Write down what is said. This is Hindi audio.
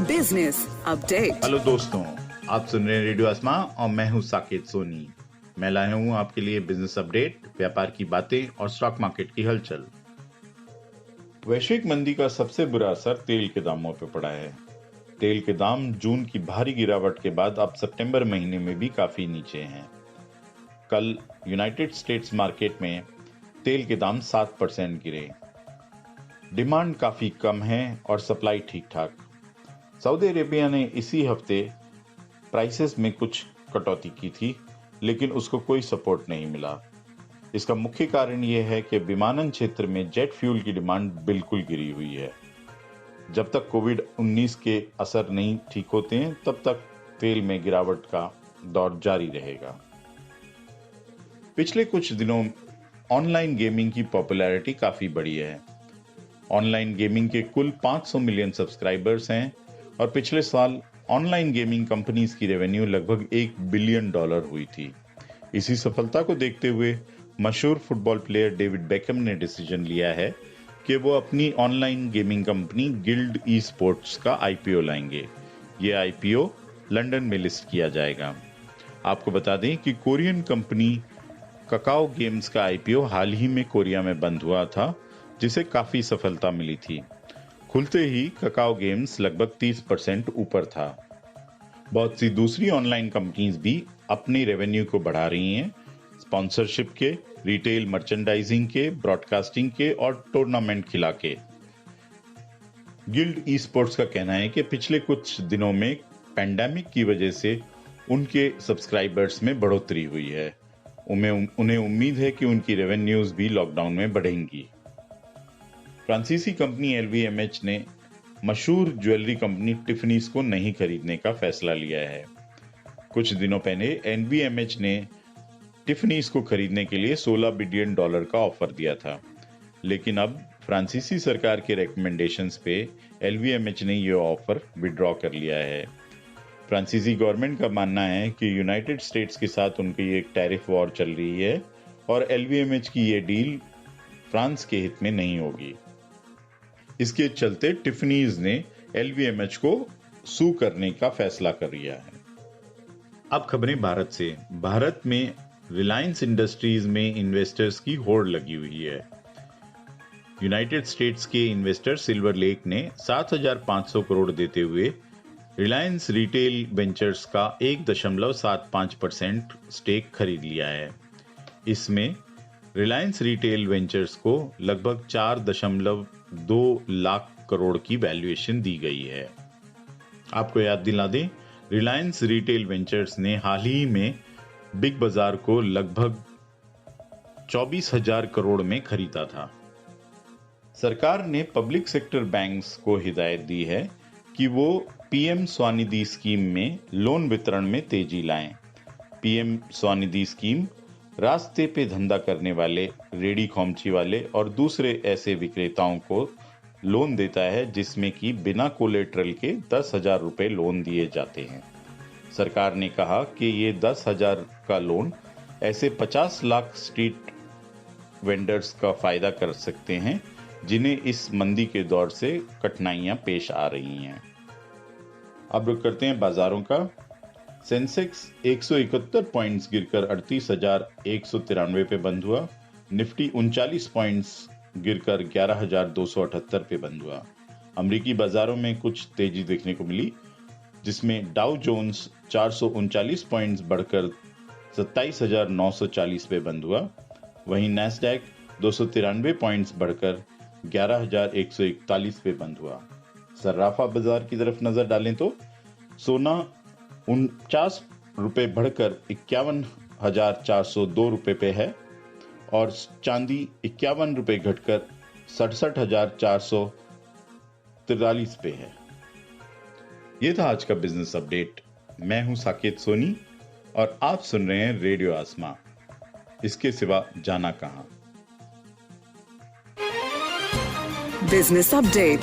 Business update. हेलो दोस्तों, आप सुन रहे हैं रेडियो आसमां और मैं हूं साकेत सोनी। मैं लाया हूं आपके लिए बिजनेस अपडेट, व्यापार की बातें और स्टॉक मार्केट की हलचल। वैश्विक मंदी का सबसे बुरा असर तेल के दामों पर पड़ा है। तेल के दाम जून की भारी गिरावट के बाद अब सितंबर महीने में भी काफी नीचे हैं। कल यूनाइटेड स्टेट्स मार्केट में तेल के दाम 7% गिरे। डिमांड काफी कम है और सप्लाई ठीक ठाक। सऊदी अरेबिया ने इसी हफ्ते प्राइसेस में कुछ कटौती की थी, लेकिन उसको कोई सपोर्ट नहीं मिला। इसका मुख्य कारण यह है कि विमानन क्षेत्र में जेट फ्यूल की डिमांड बिल्कुल गिरी हुई है। जब तक कोविड-19 के असर नहीं ठीक होते हैं, तब तक तेल में गिरावट का दौर जारी रहेगा। पिछले कुछ दिनों ऑनलाइन गेमिंग की पॉपुलैरिटी काफी बढ़ी है। ऑनलाइन गेमिंग के कुल 500 मिलियन सब्सक्राइबर्स हैं और पिछले साल ऑनलाइन गेमिंग कंपनीज की रेवेन्यू लगभग $1 बिलियन हुई थी। इसी सफलता को देखते हुए मशहूर फुटबॉल प्लेयर डेविड बेकहम ने डिसीजन लिया है कि वो अपनी online gaming company guild e sports का आईपीओ लाएंगे। ये आईपीओ लंदन में लिस्ट किया जाएगा। आपको बता दें कि कोरियन कंपनी ककाओ गेम्स का आईपीओ हाल ही में कोरिया में बंद हुआ था, जिसे काफी सफलता मिली थी। खुलते ही ककाओ गेम्स लगभग 30% ऊपर था। बहुत सी दूसरी ऑनलाइन कंपनीज भी अपनी रेवेन्यू को बढ़ा रही हैं, स्पॉन्सरशिप के, रिटेल मर्चेंडाइजिंग के, ब्रॉडकास्टिंग के और टूर्नामेंट खिला के। गिल्ड ई स्पोर्ट्स का कहना है कि पिछले कुछ दिनों में पैंडेमिक की वजह से उनके सब्सक्राइबर्स में बढ़ोतरी हुई है। उन्हें उम्मीद है कि उनकी रेवेन्यूज भी लॉकडाउन में बढ़ेंगी। फ्रांसीसी कंपनी एलवीएमएच ने मशहूर ज्वेलरी कंपनी टिफनीज को नहीं खरीदने का फैसला लिया है। कुछ दिनों पहले एलवीएमएच ने टिफनीज को खरीदने के लिए $16 बिलियन का ऑफर दिया था, लेकिन अब फ्रांसीसी सरकार के रिकमेंडेशंस पे एलवीएमएच ने यह ऑफर विड्रॉ कर लिया है। फ्रांसीसी गवर्नमेंट का मानना है कि यूनाइटेड स्टेट्स के साथ उनकी एक टैरिफ वॉर चल रही है और एलवीएमएच की ये डील फ्रांस के हित में नहीं होगी। इसके चलते टिफनीज ने एलवीएमएच को सू करने का फैसला कर लिया है। अब खबरें भारत से। भारत में रिलायंस इंडस्ट्रीज में इन्वेस्टर्स की होड़ लगी हुई है। यूनाइटेड स्टेट्स के इन्वेस्टर सिल्वर लेक ने 7,500 करोड़ देते हुए रिलायंस रिटेल वेंचर्स का 1.75% स्टेक खरीद लिया है। इसमें रिलायंस रिटेल वेंचर्स को लगभग 4.2 लाख करोड़ की वैल्यूएशन दी गई है। आपको याद दिला दें, रिलायंस रिटेल वेंचर्स ने हाल ही में बिग बाजार को लगभग 24,000 करोड़ में खरीदा था। सरकार ने पब्लिक सेक्टर बैंक्स को हिदायत दी है कि वो पीएम स्वनिधि स्कीम में लोन वितरण में तेजी लाएं। पीएम स्वनिधि स्कीम रास्ते पे धंधा करने वाले, रेडी खोमची वाले और दूसरे ऐसे विक्रेताओं को लोन देता है जिसमें कि बिना कोलेटरल के 10,000 रुपए लोन दिए जाते हैं। सरकार ने कहा कि ये 10,000 का लोन ऐसे 50 लाख स्ट्रीट वेंडर्स का फायदा कर सकते हैं जिन्हें इस मंदी के दौर से कठिनाइयां पेश आ रही हैं। अब रुक करते हैं बाजारों का। सेंसेक्स 171 पॉइंट्स गिरकर 38,193 पे बंद हुआ। निफ्टी 39 पॉइंट्स गिरकर 11,278 पे बंद हुआ। अमेरिकी बाजारों में कुछ तेजी देखने को मिली, जिसमें डाउ जोन्स 439 पॉइंट्स बढ़कर 27,940 पे बंद हुआ। वहीं नैस्डैक 293 पॉइंट्स बढ़कर 11,141 पे बंद हुआ। सर्राफा बाजार की तरफ नजर डालें तो सोना 49 रुपए बढ़कर 51,402 रुपए पे है और चांदी 51 रुपए घटकर 67,443 पे है। ये था आज का बिजनेस अपडेट। मैं हूं साकेत सोनी और आप सुन रहे हैं रेडियो आसमां। इसके सिवा जाना कहां। Business update.